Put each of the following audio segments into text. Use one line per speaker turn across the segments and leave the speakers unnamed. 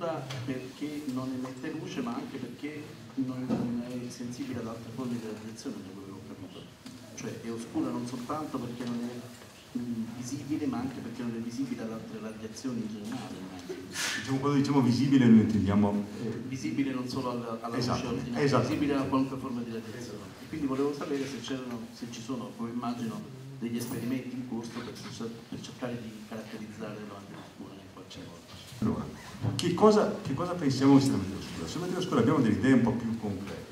oscura perché non emette luce, ma anche perché non è sensibile ad altre forme di radiazione, da quello che ho capito. Cioè è oscura non soltanto perché non è visibile, ma anche perché non è visibile ad altre radiazioni in generale.
Diciamo, quando diciamo visibile noi intendiamo...
visibile non solo alla
esatto,
luce ordinaria,
esatto,
visibile a qualunque forma di radiazione. E quindi volevo sapere se ci sono, come immagino, degli esperimenti in corso per cercare di caratterizzare la materia oscura in qualche modo.
Allora, che cosa pensiamo di materia oscura? Sulla materia oscura abbiamo delle idee un po' più complete,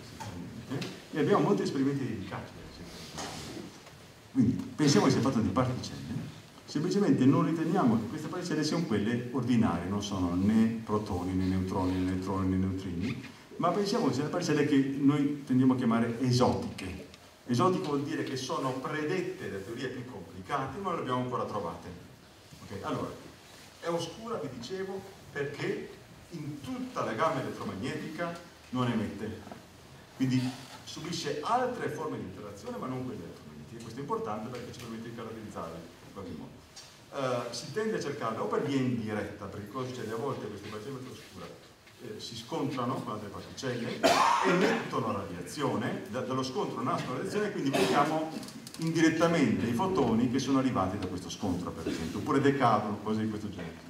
e abbiamo molti esperimenti dedicati. Quindi pensiamo che sia fatto di particelle, semplicemente non riteniamo che queste particelle siano quelle ordinarie, non sono né protoni, né neutroni, né elettroni, né neutrini, ma pensiamo che siano particelle che noi tendiamo a chiamare esotiche. Esotico vuol dire che sono predette da teorie più complicate, ma non le abbiamo ancora trovate. Okay? Allora, è oscura, vi dicevo, perché in tutta la gamma elettromagnetica non emette, quindi subisce altre forme di interazione, ma non quelle elettromagnetiche. Questo è importante perché ci permette di caratterizzare in qualche modo. Si tende a cercarla o per via indiretta, perché cosa succede? A volte queste particelle oscure si scontrano con altre particelle, emettono radiazione, dallo scontro nascono radiazione e quindi vediamo indirettamente i fotoni che sono arrivati da questo scontro, per esempio, oppure decadono, cose di questo genere.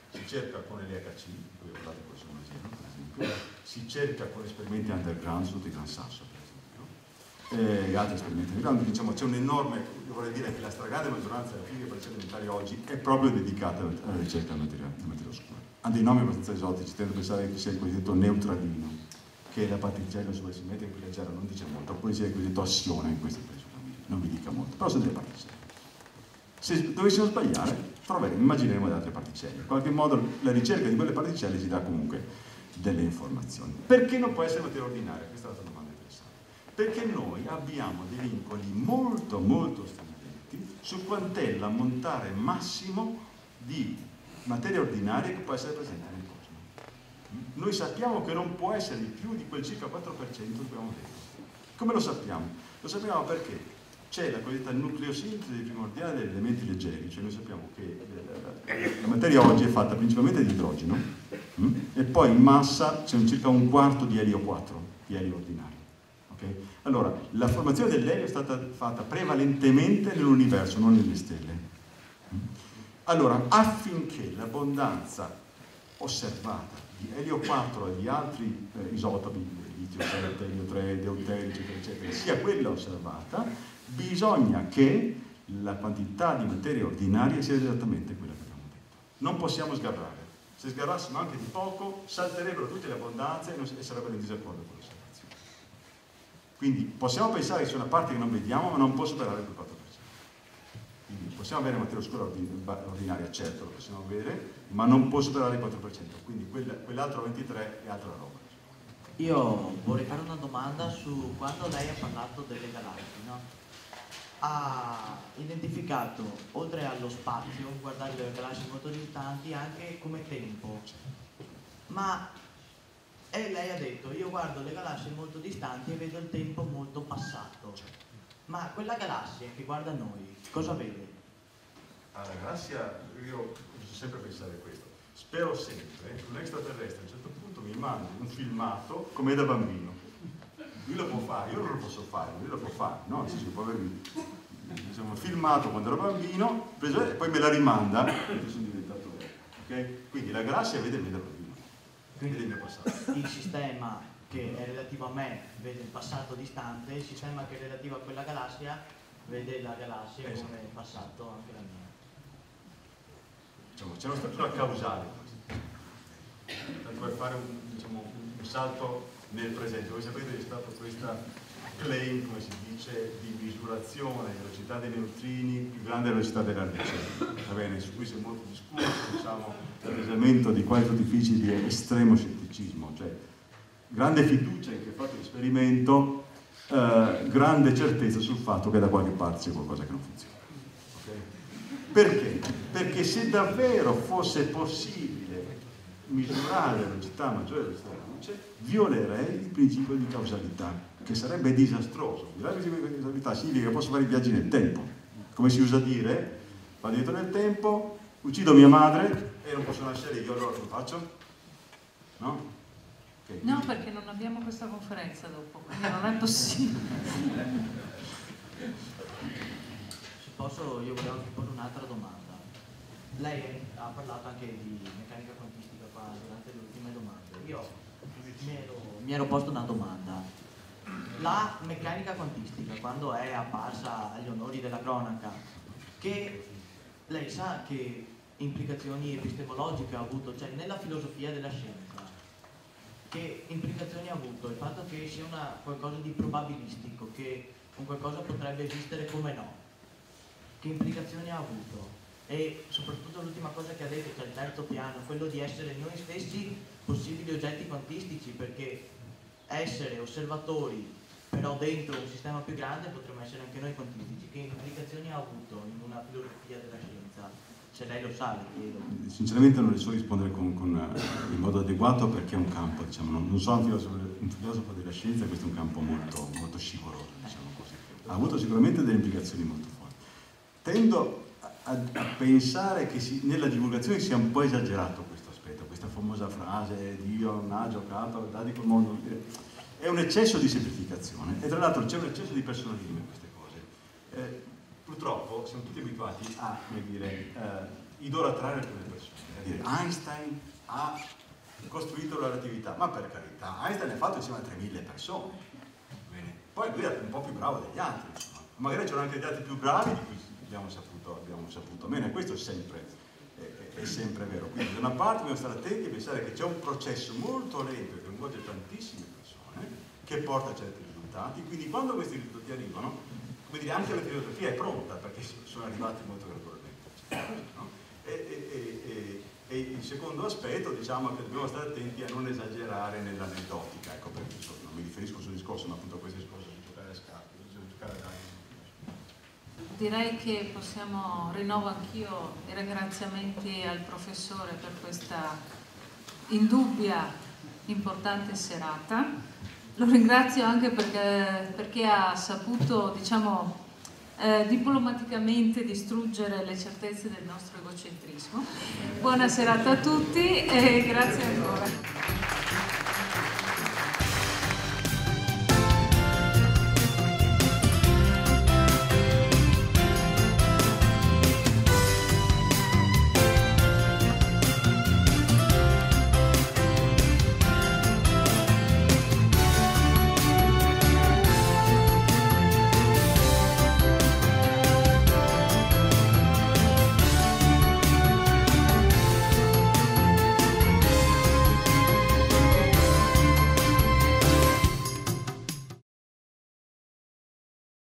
Si cerca con l'EHC, di cui ho parlato questo esempio, per esempio, si cerca con esperimenti underground sotto il Gran Sasso, per esempio, e altri esperimenti underground. Diciamo, c'è un enorme, io vorrei dire che la stragrande maggioranza delle fisiche particelle elementari oggi è proprio dedicata alla ricerca della materia oscura. Ha dei nomi abbastanza esotici, tendo a pensare che sia il cosiddetto neutralino, che è la particella supersimmetrica più leggera, non dice molto, oppure sia il cosiddetto assione, in questo caso non vi dica molto, però sono delle particelle. Se dovessimo sbagliare, immagineremo delle altre particelle. In qualche modo la ricerca di quelle particelle ci dà comunque delle informazioni. Perché non può essere materia ordinaria? Questa è la domanda interessante. Perché noi abbiamo dei vincoli molto molto stringenti su quant'è l'ammontare massimo di materia ordinaria che può essere presente nel cosmo. Noi sappiamo che non può essere di più di quel circa 4% di cui abbiamo detto. Come lo sappiamo? Lo sappiamo perché c'è la cosiddetta nucleosintesi primordiale degli elementi leggeri, cioè noi sappiamo che la materia oggi è fatta principalmente di idrogeno e poi in massa c'è circa un quarto di elio 4, di elio ordinario. Okay? Allora, la formazione dell'elio è stata fatta prevalentemente nell'universo, non nelle stelle. Allora, affinché l'abbondanza osservata di elio 4 e di altri isotopi, litio 7, elio 3, deuterio, eccetera, eccetera, sia quella osservata, bisogna che la quantità di materia ordinaria sia esattamente quella che abbiamo detto. Non possiamo sgarrare. Se sgarrassimo anche di poco, salterebbero tutte le abbondanze e sarebbero in disaccordo con l'osservazione. Quindi possiamo pensare che c'è una parte che non vediamo, ma non può superare quel 4%. Quindi possiamo avere materia oscura ordinaria, certo, lo possiamo avere, ma non può superare il 4%. Quindi quell'altro 23% è altra roba.
Io vorrei fare una domanda su quando lei ha parlato delle galassie, no? Ha identificato, oltre allo spazio, guardare le galassie molto distanti, anche come tempo. Ma lei ha detto, io guardo le galassie molto distanti e vedo il tempo molto passato. Ma quella galassia che guarda noi, cosa vede?
La galassia, io posso sempre pensare questo. Spero sempre che un extraterrestre a un certo punto mi mandi un filmato come da bambino. Lui lo può fare, io non lo posso fare, lui lo può fare, no? Nel senso che può avermi filmato quando ero bambino, e poi me la rimanda perché sono diventato vecchio. Okay? Quindi la galassia vede me da bambino, vede il mio passato.
Il sistema che è relativo a me vede il passato distante, il sistema che è relativo a quella galassia vede la galassia come passato anche la mia.
Diciamo, c'è una struttura causale, tanto per fare un salto nel presente. Voi sapete che è stata questa claim, come si dice, di misurazione della velocità dei neutrini più grande della velocità della luce. Va bene, su cui si è molto discusso, diciamo, dall'esamento di quasi tutti i fisici di estremo scetticismo, cioè grande fiducia in chi ha fatto l'esperimento, grande certezza sul fatto che da qualche parte c'è qualcosa che non funziona. Okay? Perché? Perché se davvero fosse possibile misurare la velocità maggiore della velocità della luce, violerei il principio di causalità, che sarebbe disastroso. Violare il principio di causalità significa che posso fare i viaggi nel tempo. Come si usa dire, vado dietro nel tempo, uccido mia madre e non posso nascere io, allora come faccio? no? Okay.
No, perché non abbiamo questa conferenza dopo, quindi non è possibile.
Se posso, io volevo porre un'altra domanda. Lei ha parlato anche di meccanica quantistica qua durante le ultime domande. Io mi ero posto una domanda. La meccanica quantistica, quando è apparsa agli onori della cronaca, che lei sa che implicazioni epistemologiche ha avuto, cioè nella filosofia della scienza, che implicazioni ha avuto il fatto che sia qualcosa di probabilistico, che un qualcosa potrebbe esistere come no? Che implicazioni ha avuto? E soprattutto l'ultima cosa che ha detto, che è il terzo piano, quello di essere noi stessi possibili oggetti quantistici, perché essere osservatori però dentro un sistema più grande potremmo essere anche noi quantistici. Che implicazioni ha avuto in una filosofia della scienza? Se lei lo sa, le chiedo.
Sinceramente non le so rispondere in modo adeguato, perché è un campo, diciamo, non sono un filosofo della scienza, questo è un campo molto, molto scivoloso, diciamo così. Ha avuto sicuramente delle implicazioni molto forti. Tendo a pensare che nella divulgazione sia un po' esagerato questo aspetto, questa famosa frase Dio non ha giocato a dadi col mondo, è un eccesso di semplificazione e tra l'altro c'è un eccesso di personalismo in queste cose. Purtroppo siamo tutti abituati a, come dire, idolatrare alcune persone, a dire Einstein ha costruito la relatività, ma per carità, Einstein è fatto insieme a 3000 persone. Bene. Poi lui è un po' più bravo degli altri, insomma. Magari c'erano anche gli altri più bravi di cui abbiamo saputo meno, e questo è sempre vero. Quindi da una parte dobbiamo stare attenti a pensare che c'è un processo molto lento che coinvolge tantissime persone, che porta a certi risultati, quindi quando questi risultati arrivano, come dire, anche la filosofia è pronta, perché sono arrivati molto gradualmente. No? E il secondo aspetto, diciamo, che dobbiamo stare attenti a non esagerare nell'aneddotica, ecco, perché non mi riferisco sul discorso, ma appunto a questo discorso su giocare a scacchi, su giocare a dadi.
Direi che rinnovo anch'io i ringraziamenti al professore per questa indubbia importante serata. Lo ringrazio anche perché ha saputo, diciamo, diplomaticamente distruggere le certezze del nostro egocentrismo. Buona serata a tutti e grazie ancora.